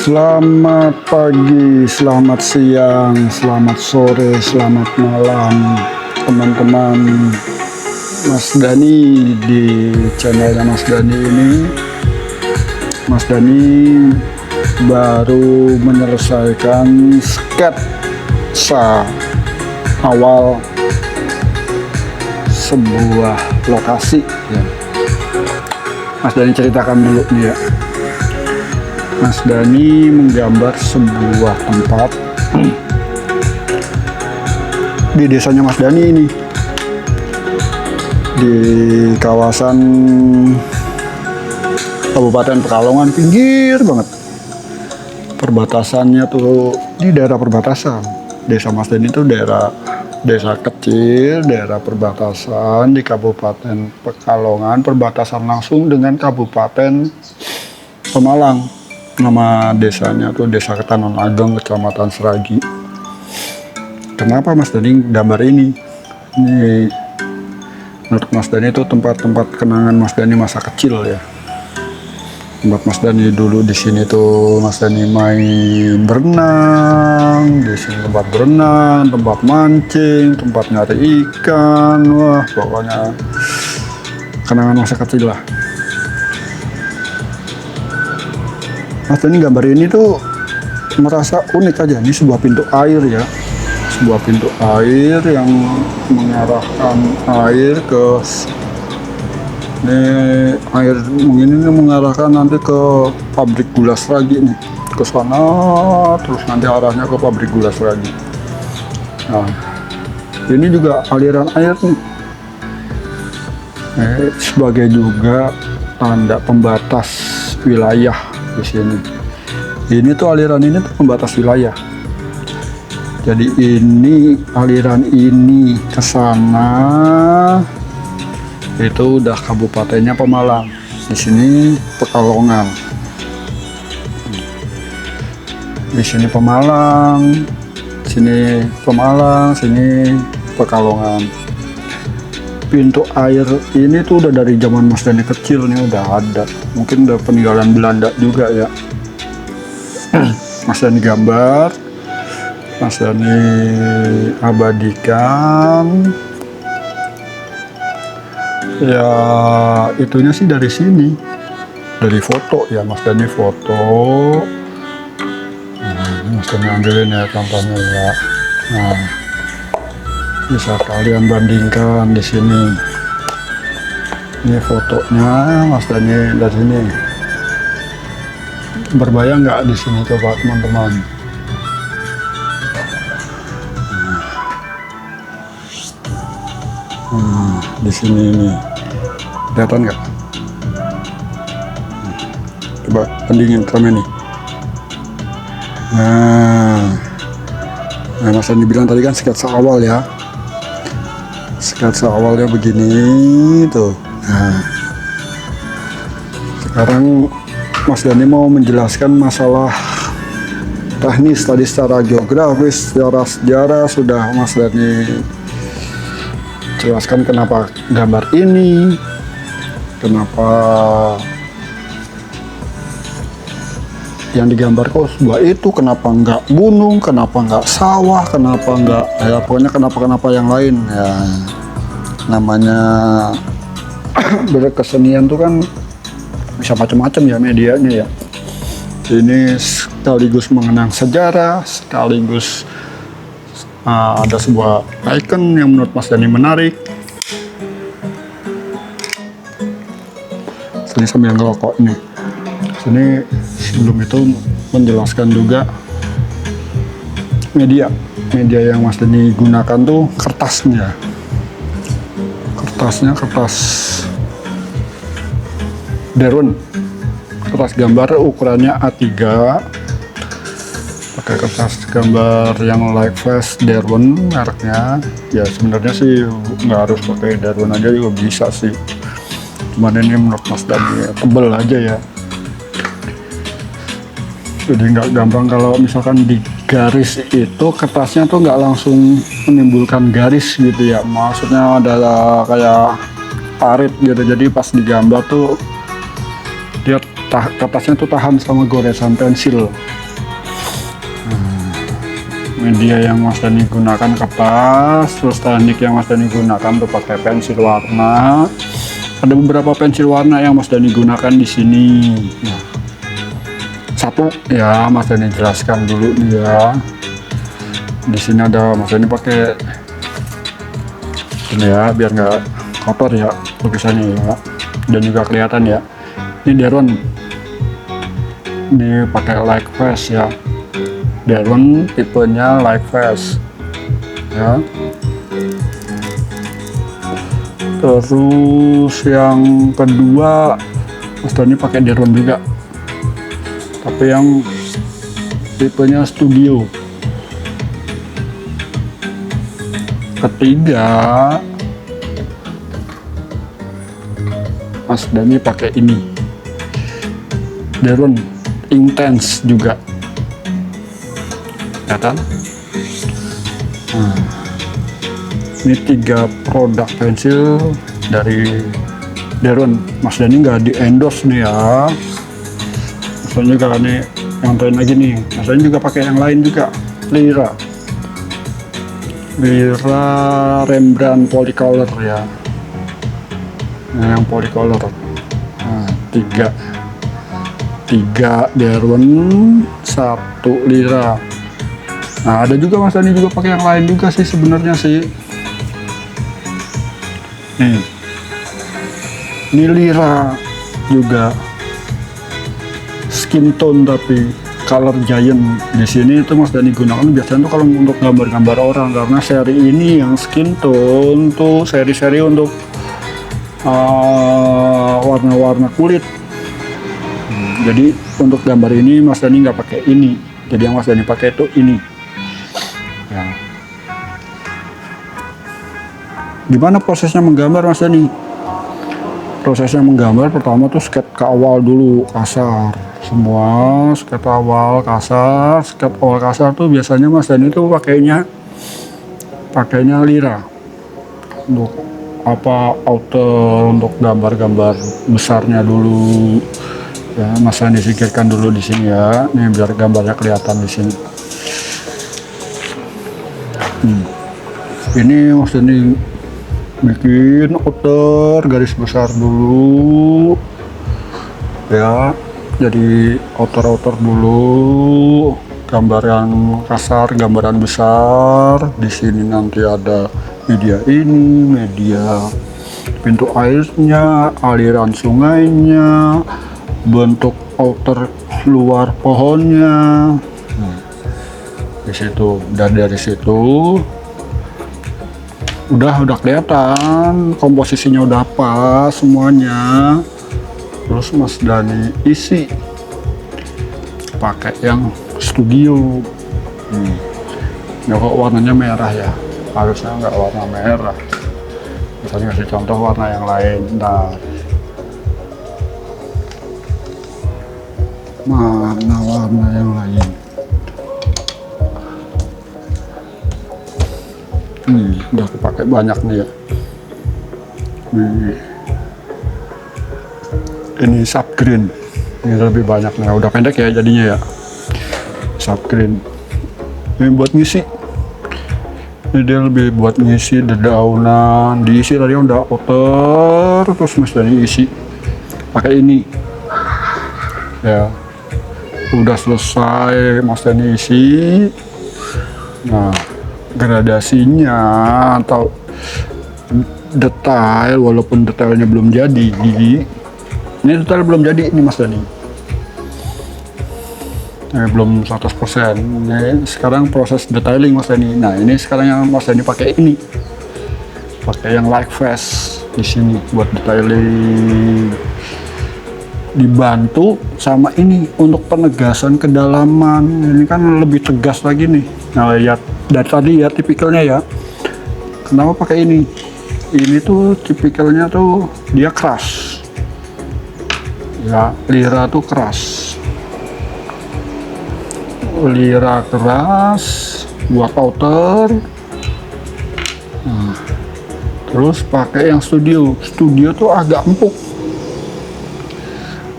Selamat pagi, selamat siang, selamat sore, selamat malam teman-teman Mas Dani di channelnya Mas Dani ini. Mas Dani baru menyelesaikan sketsa awal sebuah lokasi ya. Mas Dani ceritakan dulu nih ya. Mas Dani menggambar sebuah tempat di desanya Mas Dani ini, di kawasan Kabupaten Pekalongan, pinggir banget. Perbatasannya tuh di daerah perbatasan. Desa Mas Dani itu desa kecil, daerah perbatasan di Kabupaten Pekalongan, perbatasan langsung dengan Kabupaten Pemalang. Nama desanya tuh Desa Ketanon Ageng, Kecamatan Seragi. Kenapa Mas Dani gambar ini? Ini menurut Mas Dani itu tempat-tempat kenangan Mas Dani masa kecil ya. Tempat Mas Dani dulu di sini tuh Mas Dani main berenang, di sini tempat berenang, tempat mancing, tempat nyari ikan, wah pokoknya kenangan masa kecil lah. Mas Dani gambar ini tuh merasa unik aja. Ini sebuah pintu air ya, sebuah pintu air yang mengarahkan air ke air ini mengarahkan nanti ke pabrik gula Seragi nih, ke sana terus nanti arahnya ke pabrik gula Seragi. Nah, ini juga aliran air nih, sebagai juga tanda pembatas wilayah di sini. Ini tuh aliran ini tuh pembatas wilayah. Jadi ini aliran ini ke sana itu udah kabupatennya Pemalang. Di sini Pekalongan. Di sini Pemalang, sini Pemalang, sini Pekalongan. Pintu air ini tuh udah dari zaman Mas Dani kecil nih udah ada. Mungkin udah peninggalan Belanda juga ya. Mas Dani gambar, Mas Dani abadikan. Ya itunya sih dari sini, dari foto ya. Mas Dani foto. Mas Dani ambilin ya contohnya ya. Nah, bisa kalian bandingkan di sini. Ini fotonya Mas Dani dari sini. Berbayang nggak di sini coba teman-teman? Di sini ini kelihatan nggak? Coba bandingin sama ini. Nah, Mas Dani bilang tadi kan sketsa awal ya. Sketsa awalnya begini tuh. Nah, sekarang Mas Dani mau menjelaskan masalah teknis tadi, secara geografis, secara sejarah sudah Mas Dani jelaskan kenapa gambar ini, kenapa yang digambar kok sebuah itu, kenapa enggak gunung, kenapa enggak sawah, kenapa enggak ya pokoknya kenapa yang lain ya. Namanya berkesenian tuh kan bisa macam-macam ya medianya ya. Ini sekaligus mengenang sejarah, sekaligus ada sebuah icon yang menurut Mas Dani menarik. Sini sambil ngerokok ini. Sini sebelum itu menjelaskan juga media yang Mas Dani gunakan tuh kertasnya. Kertas Derwent, kertas gambar ukurannya A3, pakai kertas gambar yang light flash Derwent mereknya. Ya sebenarnya sih nggak harus pakai Derwent aja juga bisa sih, cuman ini menurut Mas Dani tebel aja ya, jadi nggak gampang kalau misalkan di garis itu kertasnya tuh nggak langsung menimbulkan garis gitu ya, maksudnya adalah kayak parit gitu. Jadi pas digambar tuh dia kertasnya tuh tahan sama goresan pensil. Media yang Mas Dani gunakan kertas, terus teknik yang Mas Dani gunakan tuh pakai pensil warna. Ada beberapa pensil warna yang Mas Dani gunakan di sini. Nah, satu ya Mas Dani jelaskan dulu nih ya. Di sini ada Mas Dani pakai ini ya, biar nggak kotor ya lukisannya ya, dan juga kelihatan ya. Ini Deron, ini pakai light face ya. Deron tipenya light face ya. Terus yang kedua Mas Dani pakai Deron juga, tapi yang tipenya studio. Ketiga Mas Dani pakai ini Deron Intense juga, kelihatan. Nah, ini 3 produk pensil dari Deron. Mas Dani nggak di endorse nih ya. Mas Dani juga nih nganterin lagi nih. Mas Dani juga pakai yang lain juga, Lyra Rembrandt Polycolor ya. Nah, yang polycolor. Nah, 3 Deron, 1 Lyra. Nah, ada juga Mas Dani juga pakai yang lain juga sih sebenarnya sih. Nih, ini Lyra juga skin tone tapi color giant. Di sini itu Mas Dani gunakan biasanya tuh kalau untuk gambar-gambar orang, karena seri ini yang skin tone tuh seri-seri untuk warna-warna kulit. Jadi untuk gambar ini Mas Dani nggak pakai ini, jadi yang Mas Dani pakai itu ini ya. Gimana prosesnya menggambar Mas Dani? Prosesnya menggambar pertama tuh sketch ke awal dulu, kasar semua. Sketch awal kasar, tuh biasanya Mas Dani tuh pakainya Lyra untuk outer, untuk gambar-gambar besarnya dulu ya. Mas Dani singkirkan dulu di sini ya, nih biar gambarnya kelihatan di sini. Ini Mas Dani bikin outer garis besar dulu ya, jadi outer dulu, gambaran kasar, gambaran besar. Di sini nanti ada media ini, media pintu airnya, aliran sungainya, bentuk outer luar pohonnya. Di situ, dan dari situ udah kelihatan komposisinya, udah pas semuanya. Terus Mas Dani isi pakai yang studio. Ya kok warnanya merah ya, harusnya nggak warna merah. Misalnya kasih contoh warna yang lain. Nah, mana warna yang lain? Udah kepake banyak nih ya. Ini sub green, ini lebih banyak nih. Udah pendek ya jadinya ya. Sub green. Ini buat ngisi. Ini dia lebih buat ngisi dedaunan. Diisi tadi udah outer, terus Mas Dani isi pakai ini. Ya. Udah selesai Mas Dani isi. Nah, gradasinya atau detail, walaupun detailnya belum jadi, ini detail belum jadi ini Mas Dani, belum 100%. Ini sekarang proses detailing Mas Dani. Nah, ini sekarang yang Mas Dani pakai ini, pakai yang light face di sini buat detailing, dibantu sama ini untuk penegasan kedalaman. Ini kan lebih tegas lagi nih. Nah, lihat dari tadi ya tipikalnya ya. Kenapa pakai ini? Ini tuh tipikalnya tuh dia keras. Ya, Lyra tuh keras. Lyra keras buat outer. Nah, terus pakai yang studio. Studio tuh agak empuk.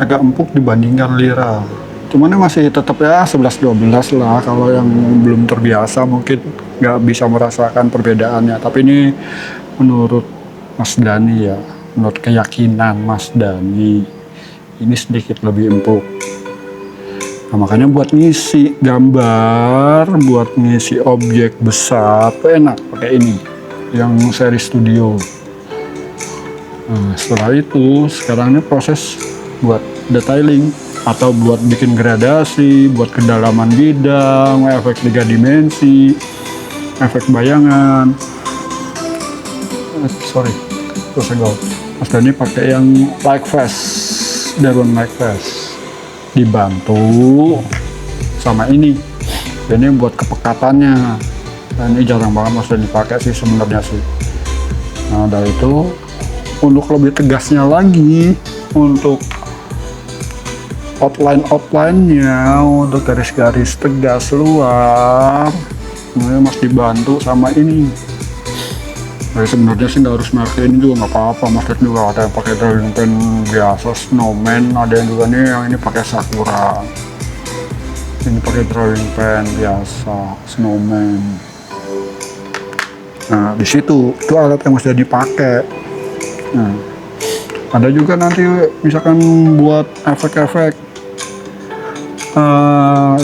agak empuk dibandingkan lira. Cuman masih tetap ya 11-12 lah. Kalau yang belum terbiasa mungkin nggak bisa merasakan perbedaannya. Tapi ini menurut Mas Dani ya, menurut keyakinan Mas Dani, ini sedikit lebih empuk. Nah, makanya buat ngisi gambar, buat ngisi objek besar tuh enak pakai ini, yang seri studio. Nah, setelah itu sekarang ini proses buat detailing atau buat bikin gradasi, buat kedalaman bidang, efek 3 dimensi, efek bayangan. Terus Mas Dani pakai yang like fast, Daron like fast, dibantu sama ini buat kepekatannya. Nah, ini jarang banget Mas Dani pakai sih sebenarnya sih. Nah, dari itu untuk lebih tegasnya lagi, untuk outline-nya, untuk garis-garis tegas luar, Mas dibantu sama ini. Jadi sebenarnya sih nggak harus pakai ini juga nggak apa-apa, Mas lihat juga ada yang pakai drawing pen biasa snowman, ada yang juga nih yang ini pakai sakura, ini pakai drawing pen biasa snowman. Nah di situ itu alat yang Mas Dani pakai. Nah, ada juga nanti misalkan buat efek-efek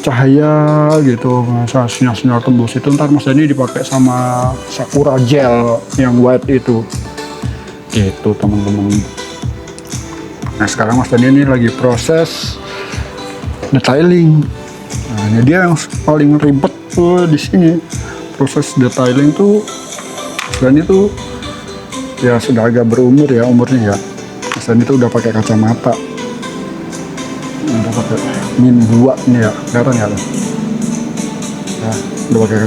cahaya gitu, masa sinyal-sinyal tembus itu ntar Mas Dani dipakai sama sakura gel yang white itu gitu teman-teman. Nah sekarang Mas Dani ini lagi proses detailing. Nah ini dia yang paling ribet tuh di sini, proses detailing tuh. Mas Dani tuh ya sudah agak berumur ya umurnya ya. Mas Dani tuh udah pakai kacamata, udah pakai -2 nih ya, kelihatan ya, udah pakai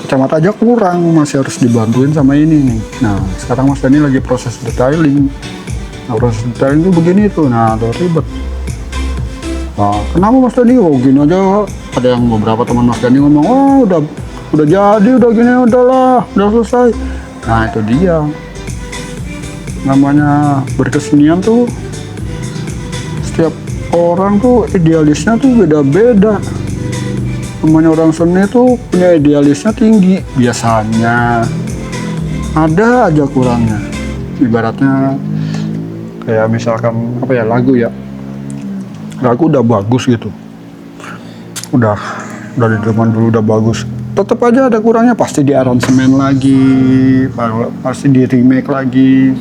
kacamata aja kurang, masih harus dibantuin sama ini nih. Nah sekarang Mas Dani lagi proses detailing. Nah proses detailing tuh begini tuh, nah tuh ribet. Nah kenapa Mas Dani? Oh gini aja, ada yang beberapa teman Mas Dani ngomong, oh udah jadi, udah gini, udahlah, udah selesai. Nah itu dia, namanya berkesenian tuh, setiap orang tuh idealisnya tuh beda-beda. Namanya orang seni tuh punya idealisnya tinggi, biasanya ada aja kurangnya. Ibaratnya kayak misalkan apa ya, lagu udah bagus gitu, udah dari zaman dulu udah bagus, tetap aja ada kurangnya, pasti di aransemen lagi, pasti di remake lagi,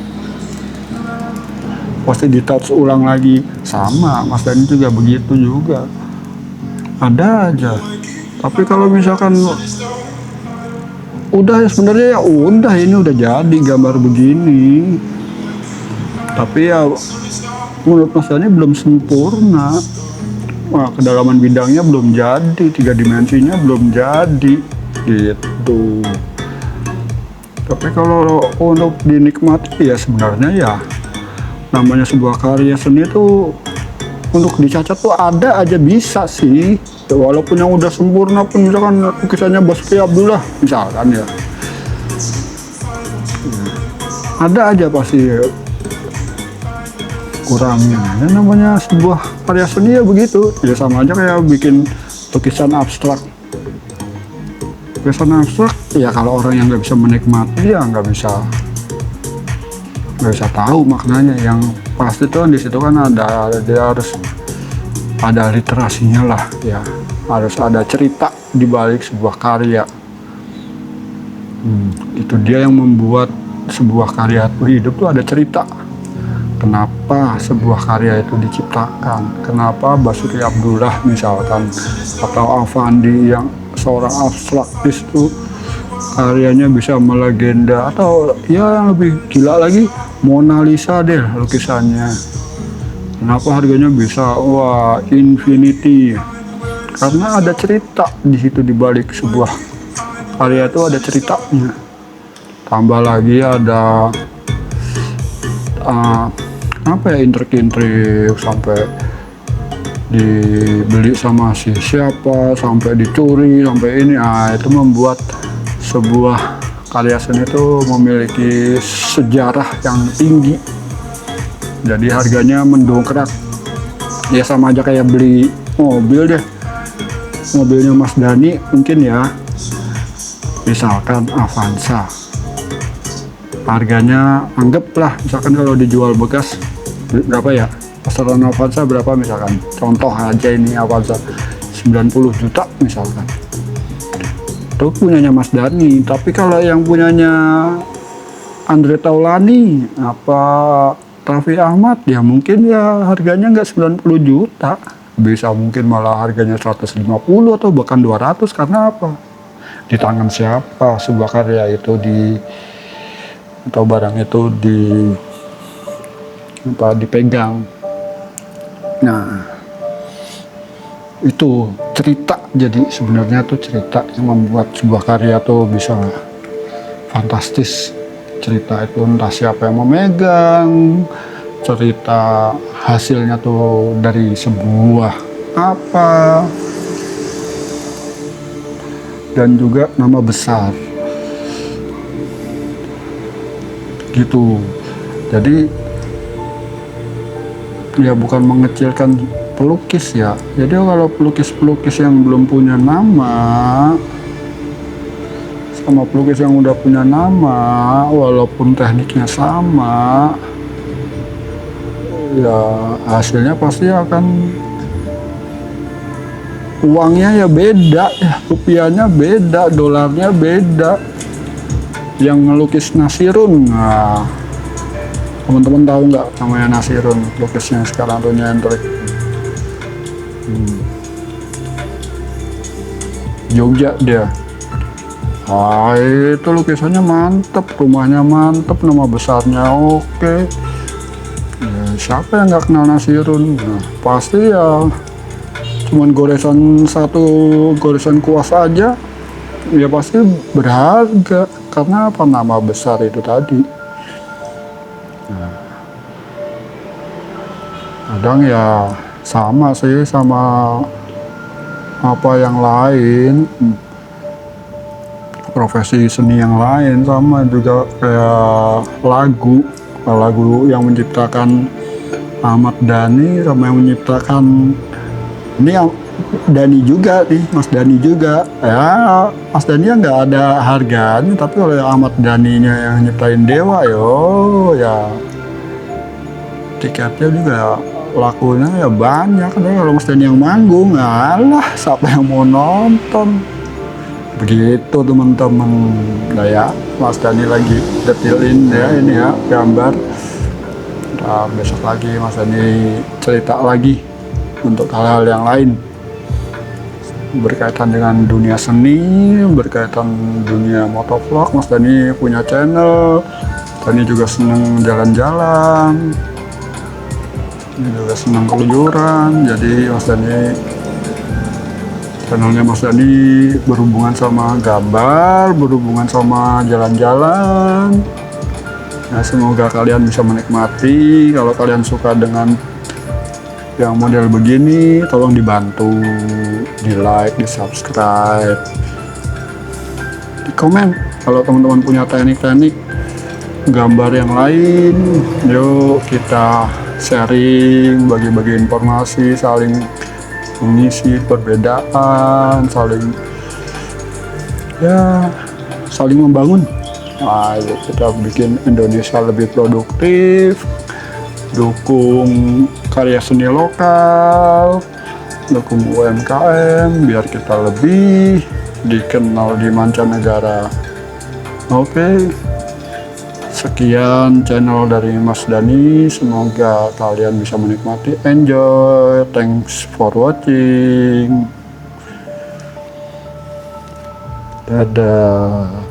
pasti di touch ulang lagi. Sama Mas Dani juga begitu juga, ada aja. Tapi kalau misalkan udah sebenarnya ya udah, ini udah jadi gambar begini, tapi ya menurut Mas Dani belum sempurna. Wah, kedalaman bidangnya belum jadi, 3 dimensinya belum jadi gitu. Tapi kalau untuk dinikmati ya sebenarnya ya, namanya sebuah karya seni itu untuk dicacat tuh ada aja bisa sih. Walaupun yang udah sempurna pun, misalkan lukisannya Basuki Abdullah misalkan ya, ada aja pasti kurangnya. Ya, namanya sebuah karya seni ya begitu. Ya sama aja kayak bikin lukisan abstrak. Lukisan abstrak ya kalau orang yang nggak bisa menikmati ya nggak bisa tahu maknanya. Yang pasti tuh di situ kan dia harus ada literasinya lah ya, harus ada cerita di balik sebuah karya. Itu dia yang membuat sebuah karya itu hidup tuh, ada cerita. Kenapa sebuah karya itu diciptakan, kenapa Basuki Abdullah misalkan atau Avandi yang seorang abstraktis itu karyanya bisa melegenda, atau ya yang lebih gila lagi Mona Lisa deh lukisannya, kenapa harganya bisa wah infinity, karena ada cerita di situ, di balik sebuah karya itu ada ceritanya. Tambah lagi ada apa ya, intrik-intrik, sampai dibeli sama si siapa, sampai dicuri, sampai ini. Itu membuat sebuah karya seni itu memiliki sejarah yang tinggi. Jadi harganya mendongkrak. Ya sama aja kayak beli mobil deh. Mobilnya Mas Dani mungkin ya, misalkan Avanza, harganya anggaplah misalkan kalau dijual bekas berapa ya, pasaran Avanza berapa misalkan, contoh aja ini Avanza 90 juta misalkan, itu punyanya Mas Dani. Tapi kalau yang punyanya Andre Taulani apa Raffi Ahmad, ya mungkin ya harganya nggak 90 juta, bisa mungkin malah harganya 150 atau bahkan 200. Karena apa? Di tangan siapa sebuah karya itu atau barang itu dipegang. Nah, itu cerita. Jadi sebenarnya tuh cerita yang membuat sebuah karya tuh bisa fantastis. Cerita itu entah siapa yang memegang, cerita hasilnya tuh dari sebuah apa, dan juga nama besar gitu. Jadi ya bukan mengecilkan pelukis ya. Jadi kalau pelukis-pelukis yang belum punya nama sama pelukis yang udah punya nama, walaupun tekniknya sama, ya hasilnya pasti akan, uangnya ya beda ya, rupiahnya beda, dolarnya beda. Yang ngelukis Nasirun, nah teman-teman tahu nggak namanya Nasirun, lukisnya sekarang tuh nyentrik. Jogja dia. Itu lukisannya mantep, rumahnya mantep, nama besarnya oke. Ya, siapa yang nggak kenal Nasirun? Nah, pasti ya cuman goresan kuas aja, ya pasti berharga. Karena apa? Nama besar itu tadi. Nah, kadang ya sama sih sama apa yang lain, profesi seni yang lain, sama juga kayak lagu yang menciptakan Ahmad Dhani sama yang menciptakan ini yang Dhani juga nih, Mas Dhani juga ya. Mas Dhani ya nggak ada harganya, tapi oleh Ahmad Dhaninya yang nyiptain Dewa ya tiketnya juga lakunya ya banyak. Tapi kalau Mas Dhani yang manggung, alah siapa yang mau nonton. Begitu teman-teman. Nah ya, Mas Dhani lagi detailin ya ini ya gambar. Nah, besok lagi Mas Dhani cerita lagi untuk hal-hal yang lain berkaitan dengan dunia seni, berkaitan dunia motovlog. Mas Dhani punya channel. Dhani juga seneng jalan-jalan, ini juga seneng kelucuran. Jadi Mas Dhani, channelnya Mas Dhani berhubungan sama gambar, berhubungan sama jalan-jalan. Nah, semoga kalian bisa menikmati. Kalau kalian suka dengan yang model begini, tolong dibantu, di like, di subscribe, di komen. Kalau teman-teman punya teknik-teknik gambar yang lain, yuk kita sharing, bagi-bagi informasi, saling mengisi perbedaan, saling membangun. Nah, kita bikin Indonesia lebih produktif, dukung karya seni lokal, dukung UMKM biar kita lebih dikenal di mancanegara. Oke, sekian channel dari Mas Dhani, semoga kalian bisa menikmati. Enjoy, thanks for watching, dadah.